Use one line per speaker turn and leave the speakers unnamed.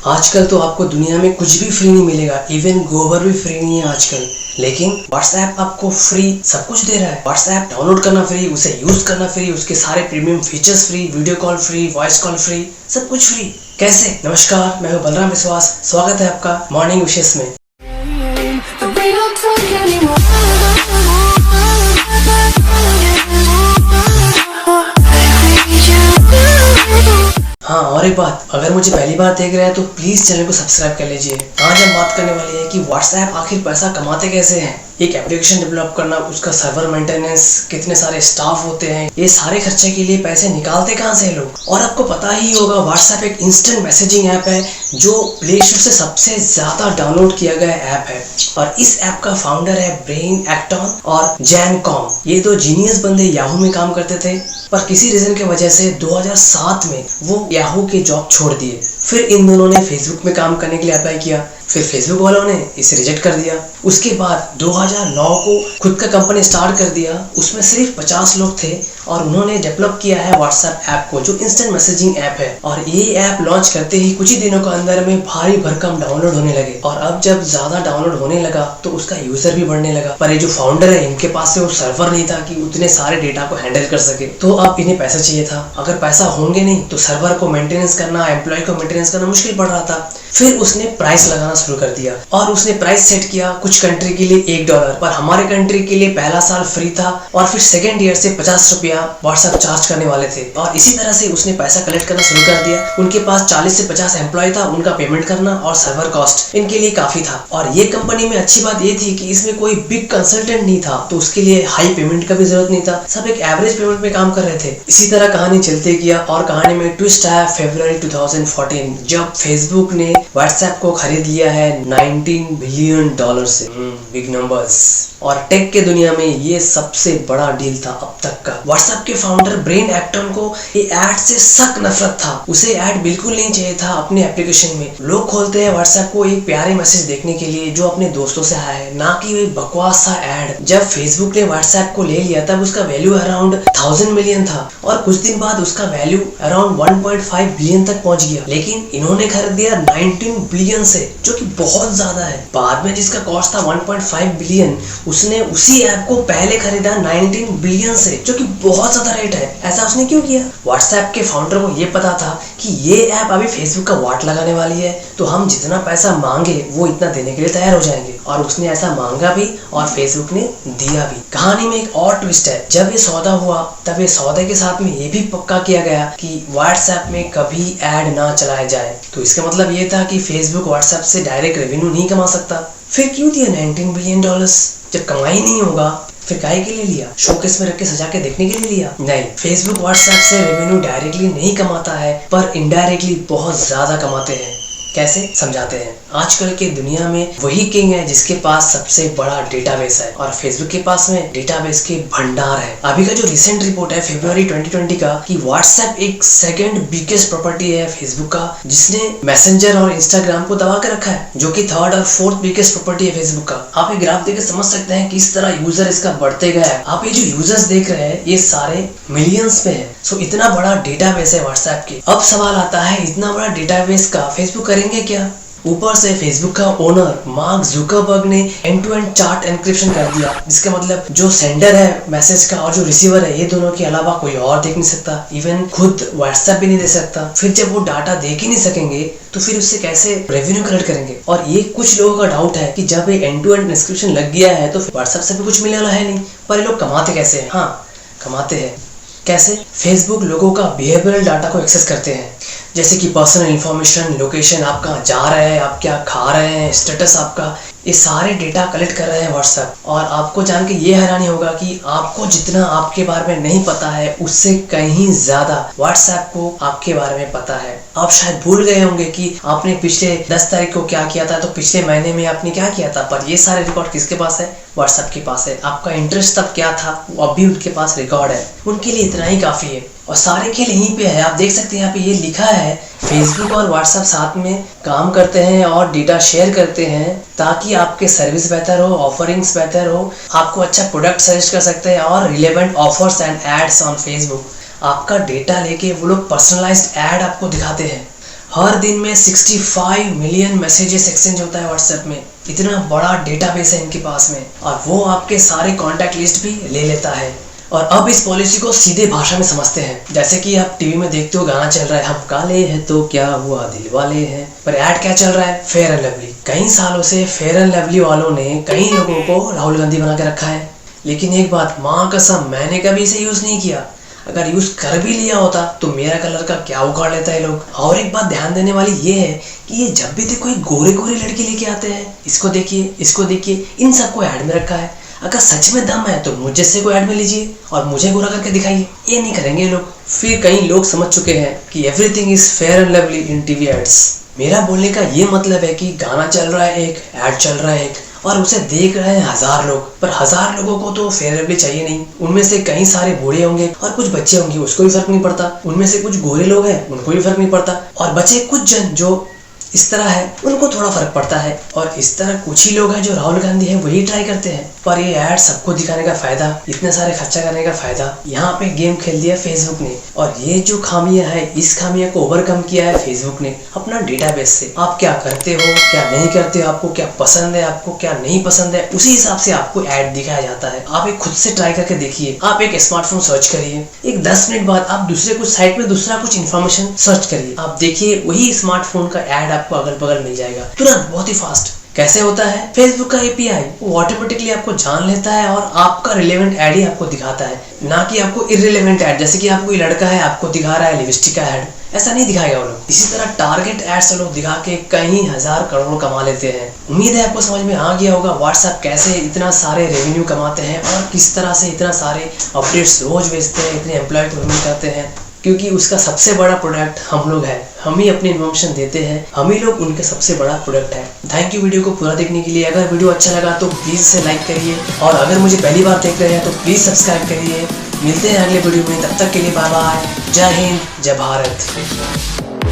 आजकल तो आपको दुनिया में कुछ भी फ्री नहीं मिलेगा, इवन गोबर भी फ्री नहीं है आजकल। लेकिन व्हाट्सएप आपको फ्री सब कुछ दे रहा है। व्हाट्सएप डाउनलोड करना फ्री, उसे यूज करना फ्री, उसके सारे premium features free, video call free, voice call free, सब कुछ फ्री। कैसे? नमस्कार, मैं हूं बलराम विश्वास। स्वागत है आपका मॉर्निंग विशेष में। हाँ, और एक बात, अगर मुझे पहली बार देख रहे हैं तो प्लीज चैनल को सब्सक्राइब कर लीजिए। आज हम बात करने वाले हैं कि व्हाट्सएप आखिर पैसा कमाते कैसे हैं। एक एप्लीकेशन डेवलप करना, उसका सर्वर मेंटेनेंस, कितने सारे स्टाफ होते हैं, ये सारे खर्चे के लिए पैसे निकालते कहाँ से लोग। और आपको पता ही होगा, व्हाट्सएप एक इंस्टेंट मैसेजिंग ऐप है जो प्ले स्टोर से सबसे ज्यादा डाउनलोड किया गया ऐप है। और इस ऐप का फाउंडर है ब्रेन एक्टन और जैन कॉम। ये दो जीनियस बंदे याहू में काम करते थे, पर किसी रीजन की वजह से 2007 में वो याहू की जॉब छोड़ दिए। फिर इन दोनों ने फेसबुक में काम करने के लिए अप्लाई किया, फिर फेसबुक वालों ने इसे रिजेक्ट कर दिया। उसके बाद 2009 को खुद का कंपनी स्टार्ट कर दिया। उसमें सिर्फ 50 लोग थे और उन्होंने डेवलप किया है व्हाट्सएप ऐप को, जो इंस्टेंट मैसेजिंग ऐप है। और ये ऐप लॉन्च करते ही कुछ ही दिनों के अंदर में भारी भरकम डाउनलोड होने लगे। और अब जब ज्यादा डाउनलोड होने लगा तो उसका यूजर भी बढ़ने लगा। पर ये जो फाउंडर है, इनके पास से वो सर्वर नहीं था कि उतने सारे डेटा को हैंडल कर सके। तो अब इन्हें पैसा चाहिए था। अगर पैसा होंगे नहीं तो सर्वर को मेंटेनेंस करना, एम्प्लॉय को मेंटेनेंस करना मुश्किल पड़ रहा था। फिर उसने प्राइस लगाना शुरू कर दिया और उसने प्राइस सेट किया कुछ कंट्री के लिए $1, पर हमारे कंट्री के लिए पहला साल फ्री था और फिर सेकेंड ईयर से ₹50 व्हाट्सएप चार्ज करने वाले थे। और इसी तरह से उसने पैसा कलेक्ट करना शुरू कर दिया। उनके पास 40 से 50 एम्प्लॉय था, उनका पेमेंट करना और सर्वर कॉस्ट इनके लिए काफी था। और ये कंपनी में अच्छी बात ये थी कि इसमें कोई बिग कंसल्टेंट नहीं था, तो उसके लिए हाई पेमेंट का भी जरूरत नहीं था। सब एक एवरेज पेमेंट में काम कर रहे थे। इसी तरह कहानी चलते गया और कहानी में ट्विस्ट आया फरवरी 2014, जब फेसबुक ने व्हाट्सएप को खरीद लिया है $19 बिलियन से। Big numbers. और टेक के दुनिया में ये सबसे बड़ा डील था अब तक का। व्हाट्सएप के फाउंडर ब्रेन एक्टन को ये ऐड से सख्त नफरत था। उसे ऐड बिल्कुल नहीं चाहिए था अपने एप्लीकेशन में। लोग खोलते हैं व्हाट्सएप को एक प्यारे मैसेज देखने के लिए जो अपने दोस्तों से आया है, ना कि वही बकवास सा ऐड। जब फेसबुक ने व्हाट्सएप को ले लिया तब उसका वैल्यू अराउंड 1000 मिलियन था और कुछ दिन बाद उसका वैल्यू अराउंड 1.5 बिलियन तक पहुंच गया। लेकिन इन्होंने खरीद दिया 19 बिलियन से, जो कि बहुत ज्यादा है। बाद में जिसका कॉस्ट था 1.5 बिलियन, उसने उसी ऐप को पहले खरीदा 19 बिलियन से, जो कि बहुत ज्यादा रेट है। ऐसा उसने क्यों किया? व्हाट्सएप के फाउंडर को ये पता था कि ये ऐप अभी फेसबुक का वाट लगाने वाली है, तो हम जितना पैसा मांगे वो इतना देने के लिए तैयार हो जाएंगे। और उसने ऐसा मांगा भी और फेसबुक ने दिया भी। कहानी में एक और ट्विस्ट है। जब ये सौदा हुआ तब ये सौदे के साथ में ये भी पक्का किया गया कि व्हाट्सएप में कभी ऐड ना चलाया जाए। तो इसका मतलब ये था कि फेसबुक व्हाट्सएप से डायरेक्ट रेवेन्यू नहीं कमा सकता। फिर क्यों दिया $19 बिलियन? जब कमाई नहीं होगा फिर काहे के लिए लिया? शोकेस में रख के सजा के देखने के लिए लिया? नहीं, फेसबुक व्हाट्सएप से रेवेन्यू डायरेक्टली नहीं कमाता है, पर इनडायरेक्टली बहुत ज्यादा कमाते हैं। कैसे? समझाते हैं। आजकल के दुनिया में वही किंग है जिसके पास सबसे बड़ा डेटाबेस है, और फेसबुक के पास में डेटाबेस के भंडार है। अभी का जो रिसेंट रिपोर्ट है फरवरी 2020 का, कि व्हाट्सएप एक सेकंड बिगेस्ट प्रॉपर्टी है फेसबुक का, जिसने मैसेंजर और इंस्टाग्राम को दबा के रखा है, जो कि थर्ड और फोर्थ बिगेस्ट प्रॉपर्टी है फेसबुक का। आप ये ग्राफ देख के समझ सकते हैं किस तरह यूजर इसका बढ़ते गया है। आप ये जो यूजर्स देख रहे हैं ये सारे मिलियंस में है। सो इतना बड़ा डेटाबेस है व्हाट्सएप के। अब सवाल आता है, इतना बड़ा डेटाबेस का फेसबुक करेंगे क्या? ऊपर से फेसबुक का ओनर मार्क जुकरबर्ग ने end to end chat encryption कर दिया, जिसका मतलब जो सेंडर है मैसेज का और जो रिसीवर है, ये दोनों के अलावा कोई और देख नहीं सकता। इवन खुद व्हाट्सएप भी नहीं दे सकता। फिर जब वो डाटा देख ही नहीं सकेंगे तो फिर उससे कैसे रेवेन्यू कलेक्ट करेंगे? और ये कुछ लोगों का डाउट है कि जब ये एंड टू एंड एन्क्रिप्शन लग गया है तो व्हाट्सएप से भी कुछ मिलने वाला है नहीं। पर ये लोग कमाते कैसे हैं? हाँ, कमाते हैं। कैसे? फेसबुक लोगों का बिहेवियरल डाटा को एक्सेस करते हैं, जैसे कि पर्सनल इंफॉर्मेशन, लोकेशन, आप कहाँ जा रहे हैं, आप क्या खा रहे हैं, स्टेटस आपका, ये सारे डेटा कलेक्ट कर रहे हैं व्हाट्सएप। और आपको जान के ये हैरानी होगा कि आपको जितना आपके बारे में नहीं पता है उससे कहीं ज्यादा व्हाट्सएप को आपके बारे में पता है। आप शायद भूल गए होंगे कि आपने पिछले 10 तारीख को क्या किया था, तो पिछले महीने में आपने क्या किया था, पर ये सारे रिकॉर्ड किसके पास है? व्हाट्सएप के पास है। आपका इंटरेस्ट तब क्या था वो अभी उनके पास रिकॉर्ड है। उनके लिए इतना ही काफी है। और सारे खेल यहीं पे है। आप देख सकते हैं यहाँ पे ये लिखा है, फेसबुक और व्हाट्सएप साथ में काम करते हैं और डेटा शेयर करते हैं ताकि आपके सर्विस बेहतर हो, ऑफरिंग्स बेहतर हो, आपको अच्छा प्रोडक्ट सजेस्ट कर सकते हैं और relevant offers and ads on Facebook. आपका डेटा लेके वो लोग पर्सनलाइज्ड एड आपको दिखाते हैं। हर दिन में 65 मिलियन मैसेजेस एक्सचेंज होता है व्हाट्सएप में। इतना बड़ा डेटाबेस है इनके पास में, और वो आपके सारे कॉन्टैक्ट लिस्ट भी ले लेता है। और अब इस पॉलिसी को सीधे भाषा में समझते हैं। जैसे कि आप टीवी में देखते हो, गाना चल रहा है, हम काले हैं तो क्या हुआ दिल वाले हैं, पर ऐड क्या चल रहा है, फेयर एंड लवली। कई सालों से फेयर एंड लवली वालों ने कई लोगों को राहुल गांधी बना के रखा है। लेकिन एक बात, माँ कसम, मैंने कभी इसे यूज नहीं किया। अगर यूज कर भी लिया होता तो मेरा कलर का क्या उखाड़ लेता है लोग। और एक बात ध्यान देने वाली ये है कि ये जब भी देखो एक गोरे गोरे लड़के लेके आते हैं, इसको देखिए, इसको देखिए, इन सबको ऐड में रखा है। अगर सच में दम है तो मुझ जैसे को ऐड में लीजिए और मुझे गोरा करके दिखाइए। ये नहीं करेंगे लोग। फिर कई लोग समझ चुके हैं कि everything is fair and lovely in TV ads. मेरा बोलने का ये मतलब है कि गाना चल रहा है एक, ऐड चल रहा है एक, और उसे देख रहे हैं 1000 लोग, पर 1000 लोगों को तो फेयर लवली चाहिए नहीं। उनमें से कई सारे बूढ़े होंगे और कुछ बच्चे होंगे, उसको भी फर्क नहीं पड़ता। उनमें से कुछ गोरे लोग हैं, उनको भी फर्क नहीं पड़ता। और बचे कुछ जन जो इस तरह है, उनको थोड़ा फर्क पड़ता है। और इस तरह कुछ ही लोग हैं जो राहुल गांधी है वही ट्राई करते हैं। पर ये ऐड सबको दिखाने का फायदा, इतने सारे खर्चा करने का फायदा, यहाँ पे गेम खेल दिया फेसबुक ने। और ये जो खामियां है, इस खामियां को ओवरकम किया है फेसबुक ने अपना डेटाबेस से। आप क्या करते हो, क्या नहीं करते हो, आपको क्या पसंद है, आपको क्या नहीं पसंद है, उसी हिसाब से आपको ऐड दिखाया जाता है। आप एक खुद से ट्राई करके देखिए। आप एक स्मार्टफोन सर्च करिए, एक 10 मिनट बाद आप दूसरे कुछ साइट में दूसरा कुछ इन्फॉर्मेशन सर्च करिए, आप देखिए वही स्मार्टफोन का ऐड आपको अगल बगल मिल जाएगा तुरंत, बहुत ही फास्ट। कैसे होता है? फेसबुक का एपीआई वो ऑटोमेटिकली आपको जान लेता है और आपका रिलेवेंट ऐड ही आपको दिखाता है, ना कि आपको इररिलेवेंट ऐड। जैसे कि आपको लड़का है, आपको दिखा रहा है लिपस्टिक का ऐड, ऐसा नहीं दिखाएगा वो लोग। इसी तरह टारगेट एड्स लोग दिखा के कई हजार करोड़ कमा लेते हैं। उम्मीद है आपको समझ में आ गया होगा व्हाट्सएप कैसे इतना सारे रेवेन्यू कमाते हैं और किस तरह से इतना सारे अपडेट्स रोज भेजते हैं, इतने एम्प्लॉय को पेमेंट करते हैं। क्योंकि उसका सबसे बड़ा प्रोडक्ट हम लोग हैं, हम ही अपनी इन्फॉर्मेशन देते हैं, हम ही लोग उनके सबसे बड़ा प्रोडक्ट है। थैंक यू वीडियो को पूरा देखने के लिए। अगर वीडियो अच्छा लगा तो प्लीज़ इसे लाइक करिए, और अगर मुझे पहली बार देख रहे हैं तो प्लीज़ सब्सक्राइब करिए। मिलते हैं अगले वीडियो में, तब तक के लिए बाय बाय। जय हिंद, जय भारत।